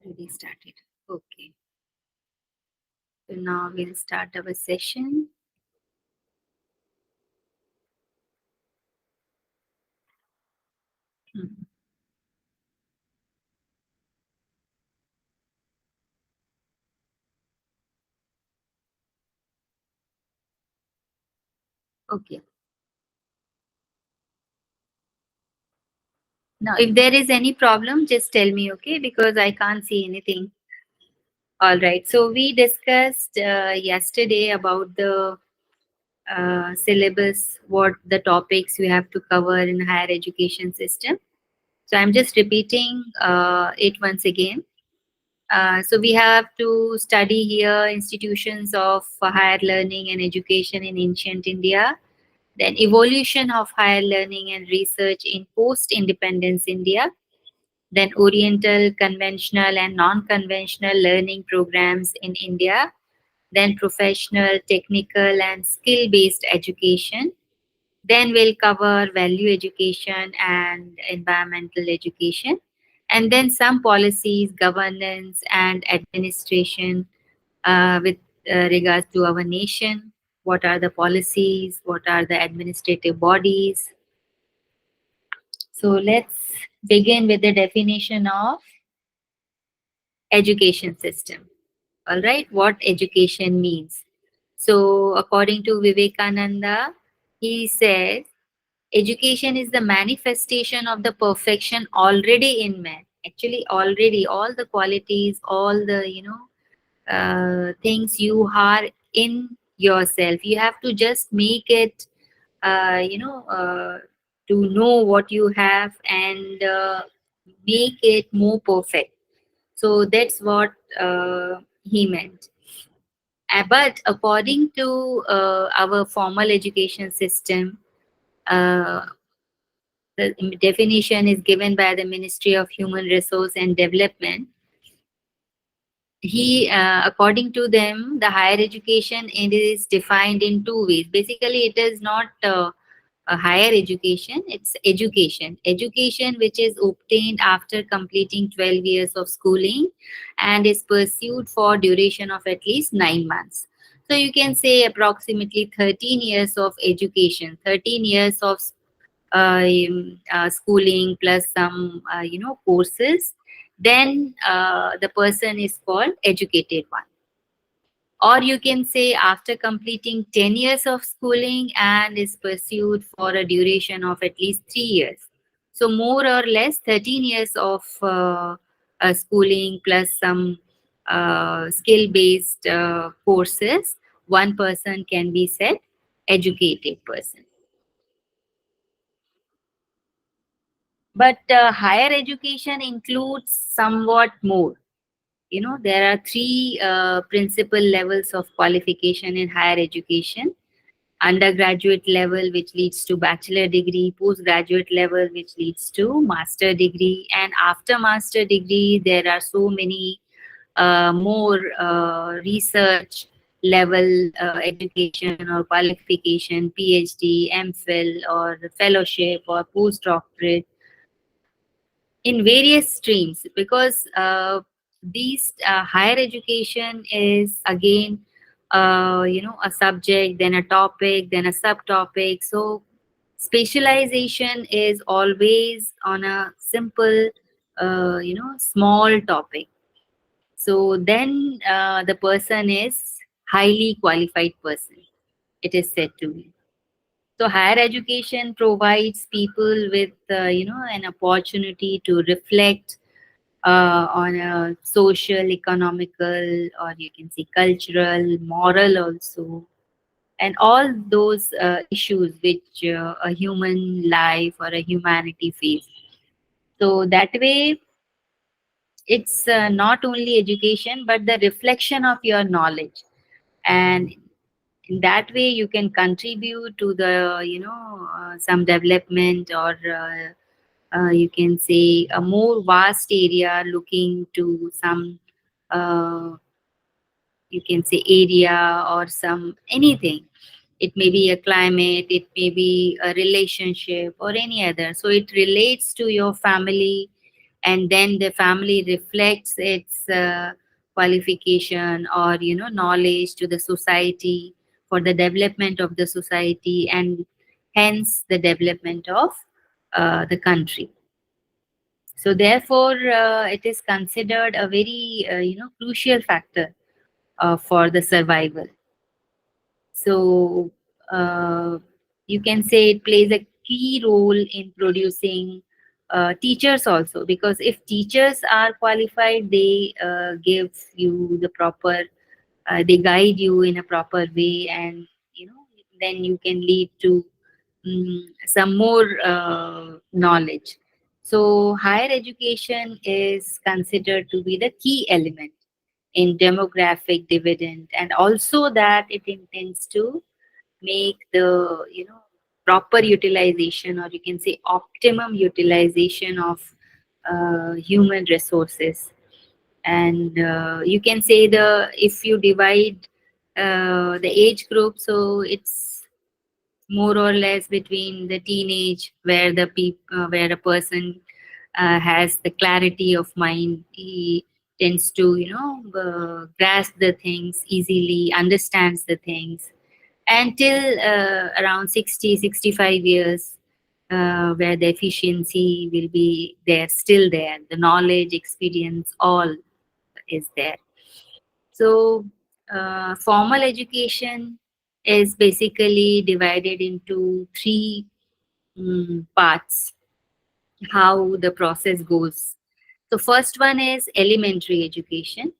Already started. Okay. So now we'll start our session. Hmm. Okay. Now, if there is any problem, just tell me, okay? Because I can't see anything. All right. So we discussed yesterday about the syllabus, what the topics we have to cover in higher education system. So I'm just repeating it once again. So we have to study here institutions of higher learning and education in ancient India, then evolution of higher learning and research in post-independence India, then Oriental conventional and non-conventional learning programs in India, then professional, technical and skill-based education. Then we'll cover value education and environmental education. And then some policies, governance and administration with regards to our nation. What are the policies? What are the administrative bodies? So let's begin with the definition of education system. All right, what education means. So according to Vivekananda, he says education is the manifestation of the perfection already in man. Actually, already all the qualities, all the things you are in yourself. You have to just make it, uh, you know, uh, to know what you have and make it more perfect. So that's what he meant. But according to our formal education system, uh, the definition is given by the Ministry of Human Resource and Development. According to them, the higher education it is defined in two ways. Basically, it is not a higher education, it's education which is obtained after completing 12 years of schooling and is pursued for duration of at least 9 months. So you can say approximately 13 years of education, 13 years of schooling plus some courses, then the person is called educated one. Or you can say after completing 10 years of schooling and is pursued for a duration of at least 3 years. So more or less 13 years of schooling plus some skill-based courses, one person can be said educated person. But higher education includes somewhat more. You know, there are three principal levels of qualification in higher education: undergraduate level, which leads to bachelor degree; postgraduate level, which leads to master degree; and after master degree, there are so many more research level education or qualification, PhD, MPhil, or fellowship or postdoctorate in various streams, because these higher education is again a subject, then a topic, then a subtopic. So specialization is always on a simple small topic. So then the person is highly qualified person, it is said to be. So higher education provides people with an opportunity to reflect on a social, economical, or you can say cultural, moral also, and all those issues which a human life or a humanity face. So that way, it's not only education but the reflection of your knowledge, and in that way you can contribute to the some development, or you can say a more vast area looking to some uh, you can say area or some anything. It may be a climate, it may be a relationship or any other, so it relates to your family, and then the family reflects its qualification or knowledge to the society for the development of the society, and hence the development of the country. So therefore it is considered a very crucial factor for the survival. So you can say it plays a key role in producing teachers also, because if teachers are qualified, they give you the proper, they guide you in a proper way, and then you can lead to some more knowledge. So higher education is considered to be the key element in demographic dividend, and also that it intends to make the proper utilization, or you can say optimum utilization of human resources. And you can say the if you divide the age group, so it's more or less between the teenage, where where a person has the clarity of mind. He tends to grasp the things easily, understands the things, until around 60-65 years, where the efficiency will be there, still there, the knowledge, experience, all is there. So formal education is basically divided into three parts, how the process goes. So first one is elementary education.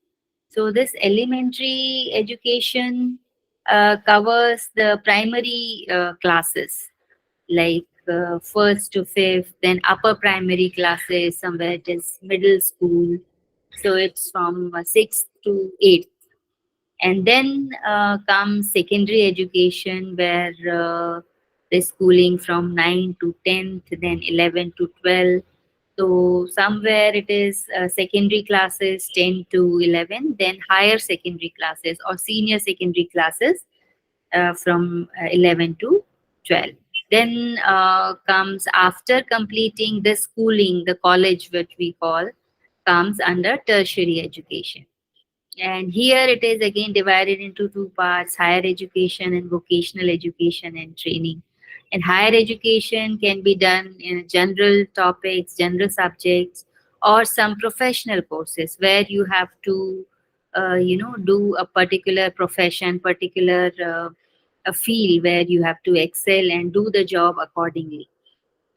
So this elementary education covers the primary classes, like first to fifth, then upper primary classes, somewhere it is middle school. So it's from sixth to eighth. And then comes secondary education, where the schooling from 9 to 10th, then 11 to 12. So somewhere it is secondary classes 10 to 11, then higher secondary classes or senior secondary classes from 11 to 12. Then comes, after completing the schooling, the college, which we call, comes under tertiary education. And here it is again divided into two parts: higher education and vocational education and training. And higher education can be done in general topics, general subjects, or some professional courses where you have to, do a particular profession, particular a field where you have to excel and do the job accordingly.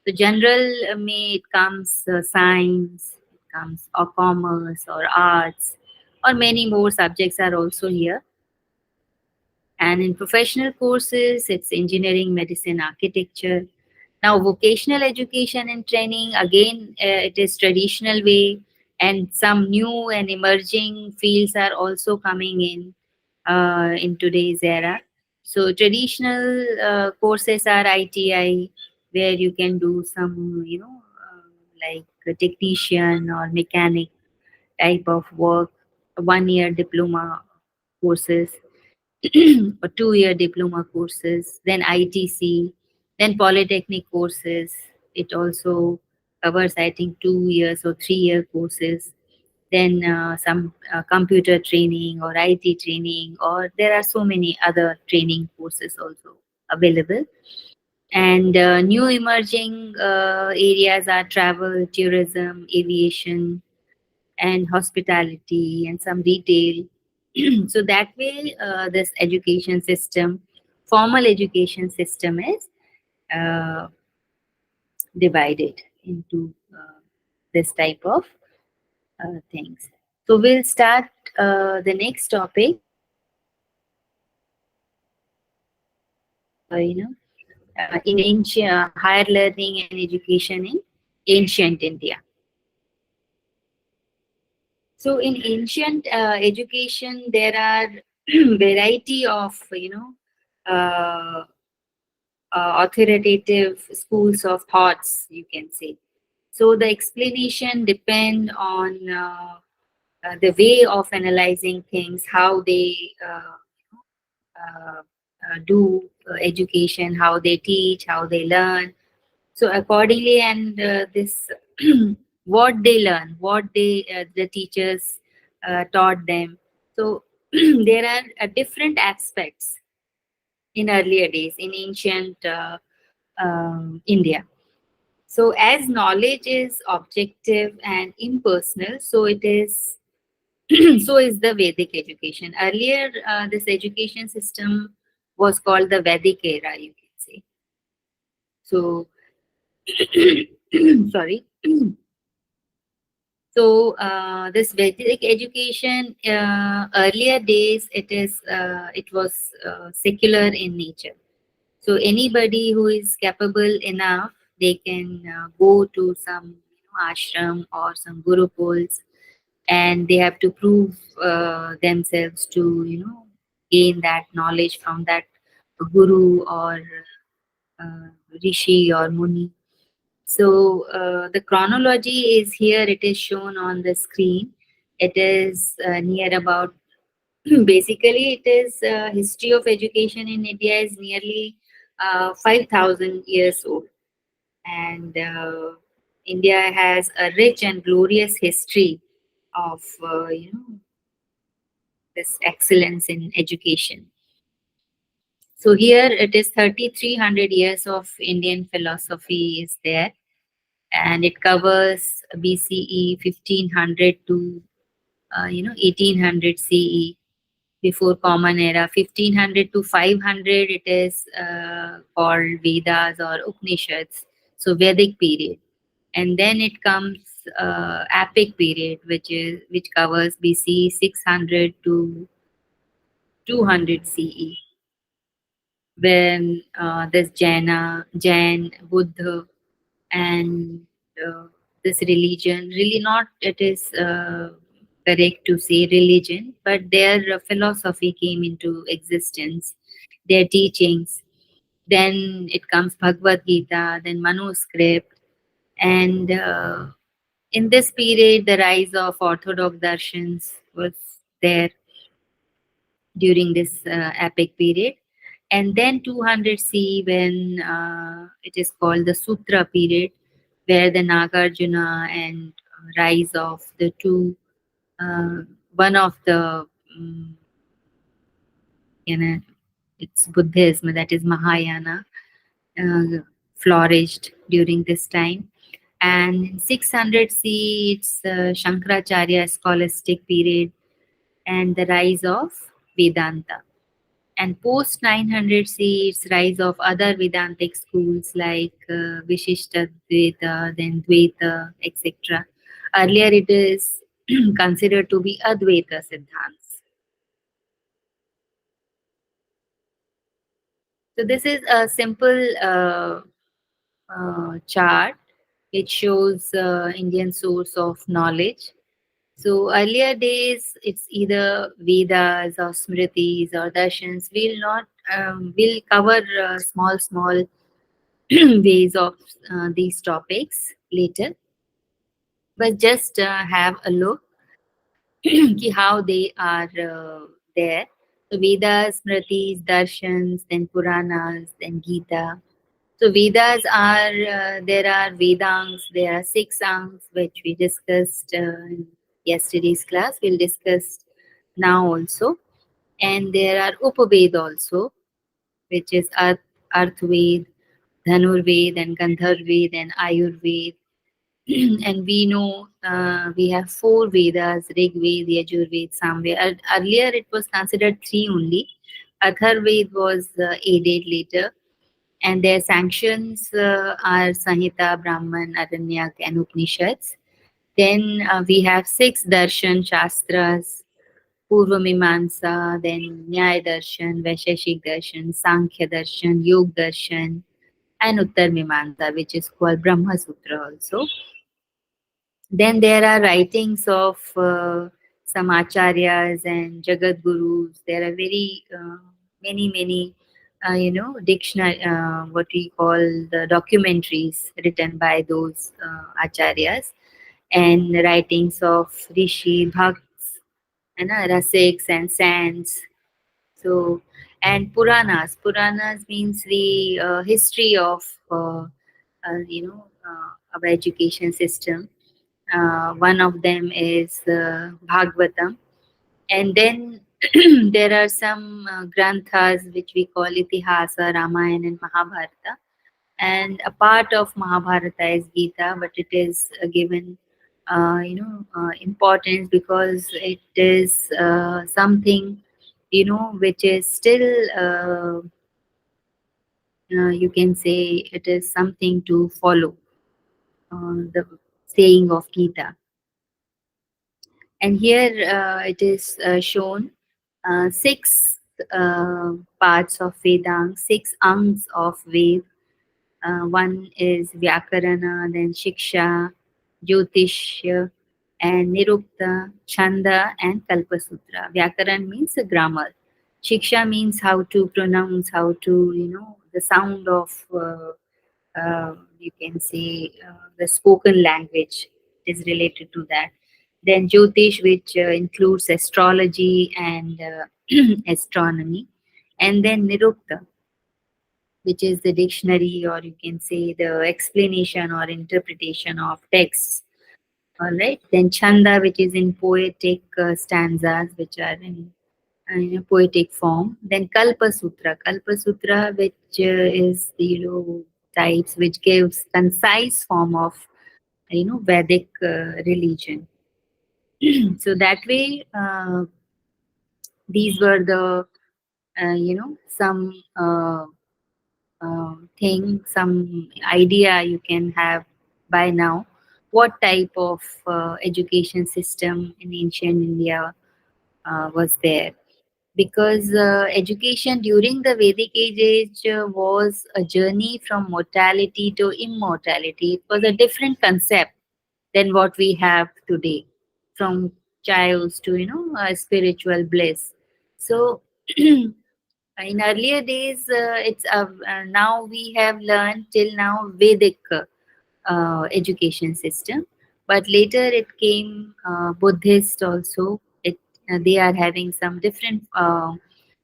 So general, may it comes science, it comes or commerce or arts, or many more subjects are also here. And in professional courses, it's engineering, medicine, architecture. Now, vocational education and training, again, it is traditional way, and some new and emerging fields are also coming in today's era. So, traditional courses are ITI, where you can do some, like a technician or mechanic type of work, 1 year diploma courses or 2 year diploma courses, then ITC, then polytechnic courses. It also covers, I think, 2 years or 3 year courses. Then some computer training or IT training, or there are so many other training courses also available. And new emerging areas are travel, tourism, aviation, and hospitality, and some retail. So that way, this education system, formal education system, is uh, divided into this type of things. So we'll start the next topic, in ancient higher learning and education in ancient India. So in ancient education, there are variety of uh, authoritative schools of thoughts, you can say. So the explanation depend on the way of analyzing things, how they uh, do education, how they teach, how they learn. So accordingly, and this what they learn, what the teachers taught them. So there are different aspects in earlier days in ancient India. So as knowledge is objective and impersonal, so it is so is the Vedic education. Earlier, this education system was called the Vedic era, you can say. So, sorry. So this Vedic education, earlier days, it was secular in nature. So anybody who is capable enough, they can go to some ashram or some gurukuls, and they have to prove themselves to gain that knowledge from that guru or uh, rishi or muni. So the chronology is here. It is shown on the screen. It is near about basically it is history of education in India is nearly 5,000 years old, and India has a rich and glorious history of this excellence in education. So here it is 3,300 years of Indian philosophy is there, and it covers BCE 1500 to 1800 CE, before Common Era. 1500 to 500 it is called Vedas or Upanishads, so Vedic period. And then it comes Epic period, which covers BC 600 to 200 CE, when there's Jain, Buddha, and uh, this religion. Really, not it is correct to say religion, but their philosophy came into existence, their teachings. Then it comes Bhagavad Gita, then manuscript, and in this period, the rise of orthodox darshans was there during this epic period. And then 200 C, when it is called the Sutra period, where the Nagarjuna and rise of the two, uh, one of the, um, you know, it's Buddhism, that is Mahayana, uh, flourished during this time. And in 600 C, it's Shankaracharya scholastic period and the rise of Vedanta. And post 900 C, it's rise of other Vedantic schools like Vishishtadvaita, then Dvaita, etc. Earlier, it is considered to be Advaita Siddhants. So this is a simple chart which shows Indian source of knowledge. So earlier days, it's either Vedas or Smritis or Darshans. We'll cover small ways of these topics later, but just have a look ki how they are there. So Vedas, Smritis, Darshans, then Puranas, then Gita. So Vedas are there are Vedangs, there are six angs which we discussed in yesterday's class. We'll discuss now also, and there are Upaved also, which is Arthved, Dhanurved, and Gandharved, and Ayurved. And we know we have four Vedas: Rig Ved, Yajur Ved, Samved. Earlier it was considered three only. Atharved was added later, and their sanctions are Sanhita, Brahman, Aranyak, and Upanishads. Then we have six darshan shastras: Purva Mimamsa, then Nyaya Darshan, Vaisheshik Darshan, Sankhya Darshan, Yog Darshan, and Uttar Mimamsa, which is called Brahma Sutra also. Then there are writings of some acharyas and jagat gurus. There are very many dictionary, what we call the documentaries written by those acharyas, and writings of rishi bhakts and rasiks and saints. So, and Puranas means the history of our education system. One of them is Bhagavatam. And then there are some granthas which we call Itihasa, Ramayana, and Mahabharata. And a part of Mahabharata is Gita, but it is given, importance because it is something, which is still, you can say, it is something to follow, the saying of Gita. And here it is shown six parts of Vedang, six angs of Ved. One is Vyakarana, then Shiksha, Jyotishya, and Nirukta, Chanda, and Kalpasutra. Vyakaran means a grammar. Shiksha means how to pronounce, how to, the sound of, you can say, the spoken language is related to that. Then Jyotish, which includes astrology and astronomy. And then Nirukta, which is the dictionary, or you can say the explanation or interpretation of texts. All right. Then Chanda, which is in poetic stanzas, which are in a poetic form. Then Kalpa Sutra. Kalpa Sutra, which is the types which gives concise form of Vedic religion. So that way, these were the some thing, some idea you can have by now what type of education system in ancient India was there. Because education during the Vedic age was a journey from mortality to immortality. It was a different concept than what we have today, from child's to spiritual bliss. So in earlier days, it's now we have learned till now Vedic education system, but later it came Buddhist also. They are having some different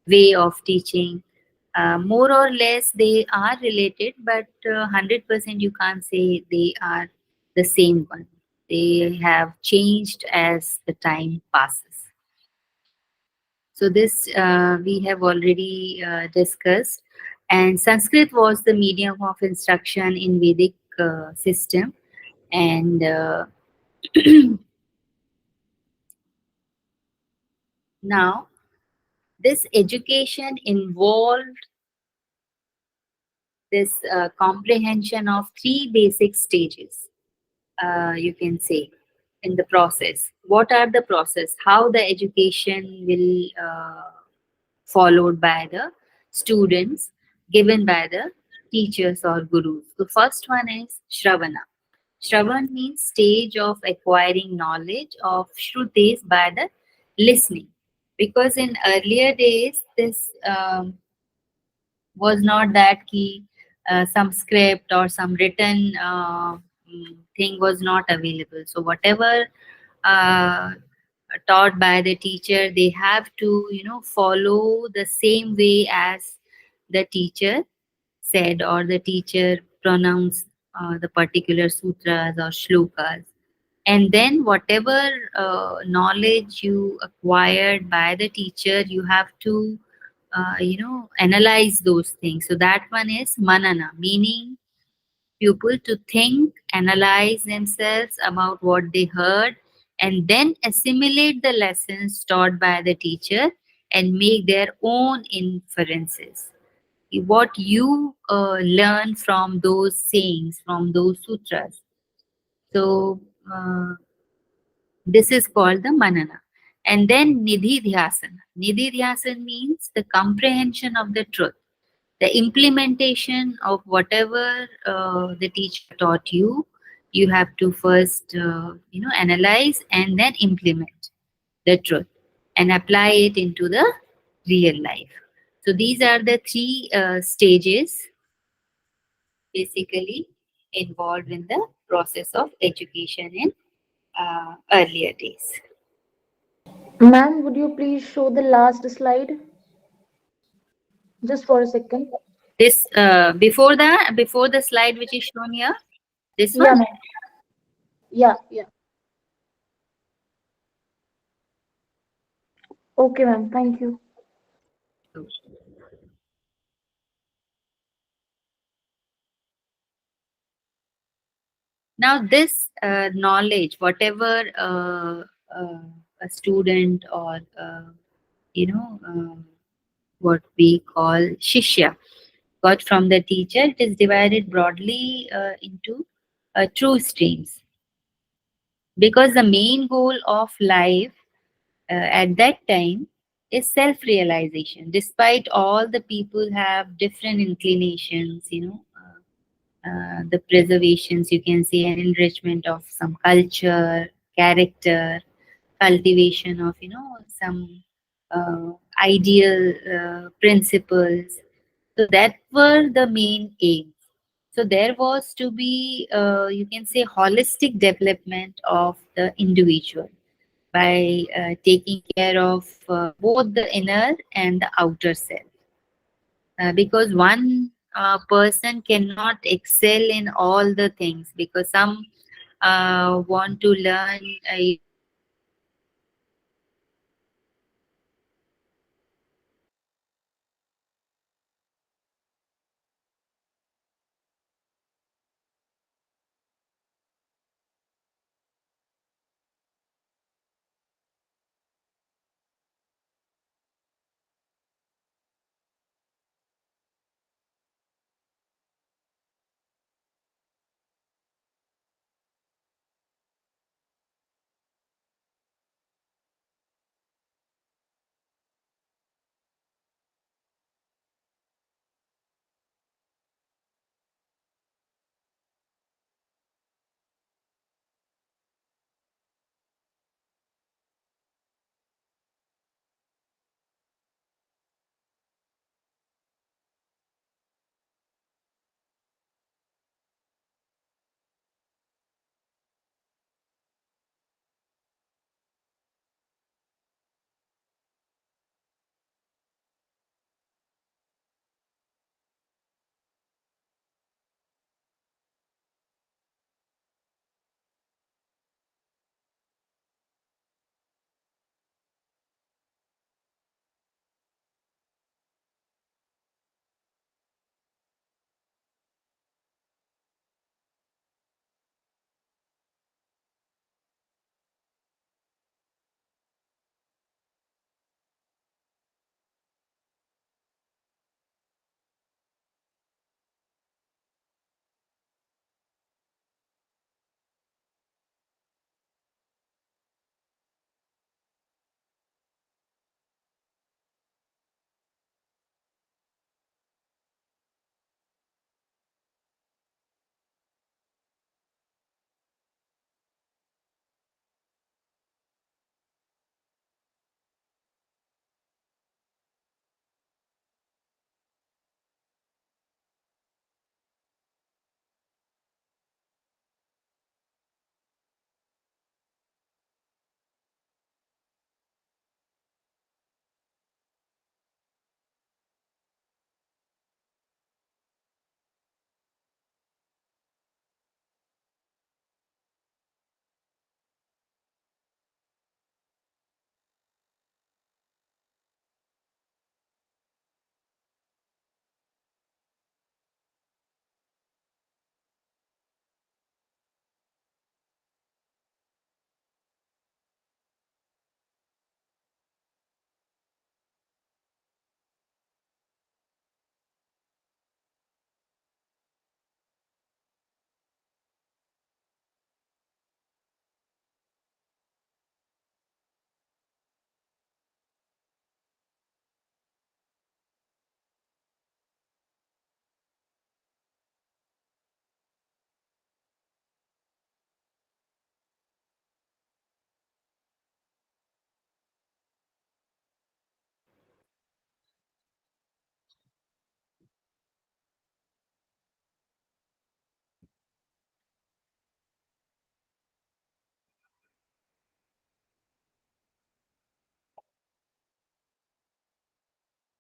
way of teaching. More or less, they are related, but 100% you can't say they are the same one. They have changed as the time passes. So this we have already discussed. And Sanskrit was the medium of instruction in Vedic system. And now this education involved this comprehension of three basic stages, you can say, in the process. What are the process? How the education will followed by the students, given by the teachers or gurus. The first one is Shravana. Shravan means stage of acquiring knowledge of Shrutis by the listening. Because in earlier days, this was not that key, some script or some written thing was not available. So whatever uh, taught by the teacher, they have to follow the same way as the teacher said, or the teacher pronounced the particular sutras or shlokas. And then whatever knowledge you acquired by the teacher, you have to analyze those things. So that one is manana, meaning people to think, analyze themselves about what they heard, and then assimilate the lessons taught by the teacher and make their own inferences. What you learn from those sayings, from those sutras. So, this is called the manana. And then nidhi dhyasana. Nidhi dhyasana means the comprehension of the truth, the implementation of whatever the teacher taught you. You have to first analyze and then implement the truth and apply it into the real life. So these are the three stages basically involved in the process of education in earlier days. Ma'am, would you please show the last slide just for a second? This before the slide which is shown here, this one. Yeah, ma'am. Yeah, yeah. Okay, ma'am. Thank you. So now, this knowledge, whatever a student or you know what we call shishya got from the teacher, it is divided broadly into true streams, because the main goal of life at that time is self-realization. Despite all the people have different inclinations, the preservations, you can say, an enrichment of some culture, character, cultivation of some uh, ideal principles. So that were the main aims. So there was to be, you can say, holistic development of the individual by taking care of both the inner and the outer self. Because one person cannot excel in all the things, because some want to learn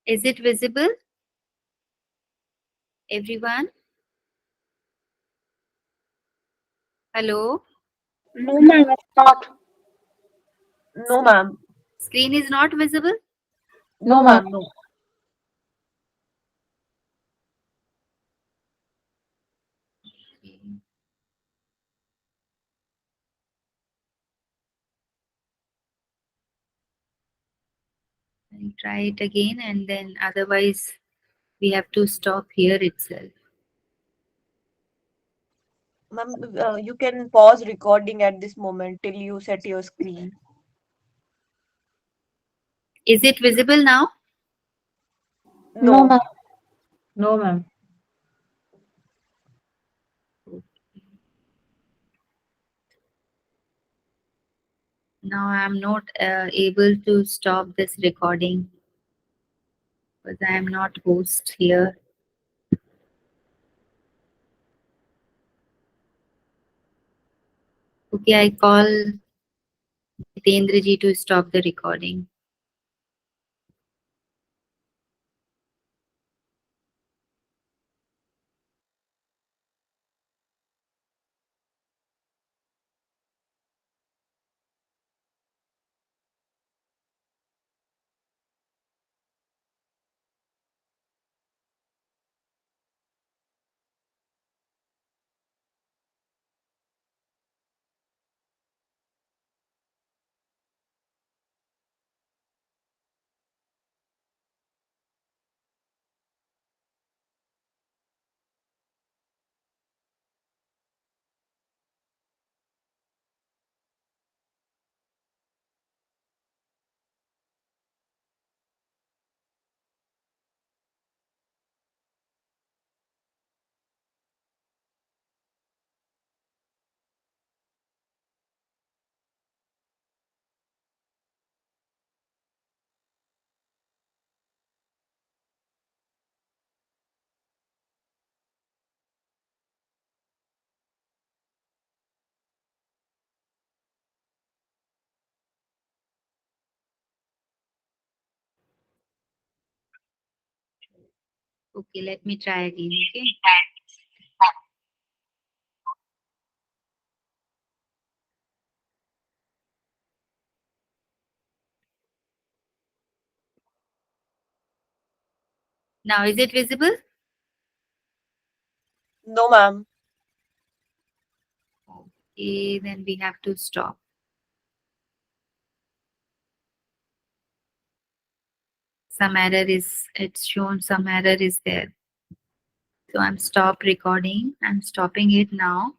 Is it visible, everyone? Hello? No, ma'am, it's not. No, ma'am. Screen is not visible? No, No, ma'am. ma'am, no. Okay. I'll try it again, and then otherwise we have to stop here itself. Ma'am, you can pause recording at this moment till you set your screen. Is it visible now? No, No. ma'am. No, ma'am. Now I'm not able to stop this recording because I am not host here. Okay, I call Jitendra ji to stop the recording. Okay, let me try again. Okay. Now is it visible? No, ma'am. Okay, then we have to stop. Some error is, it's shown some error is there. So I'm stop recording. I'm stopping it now.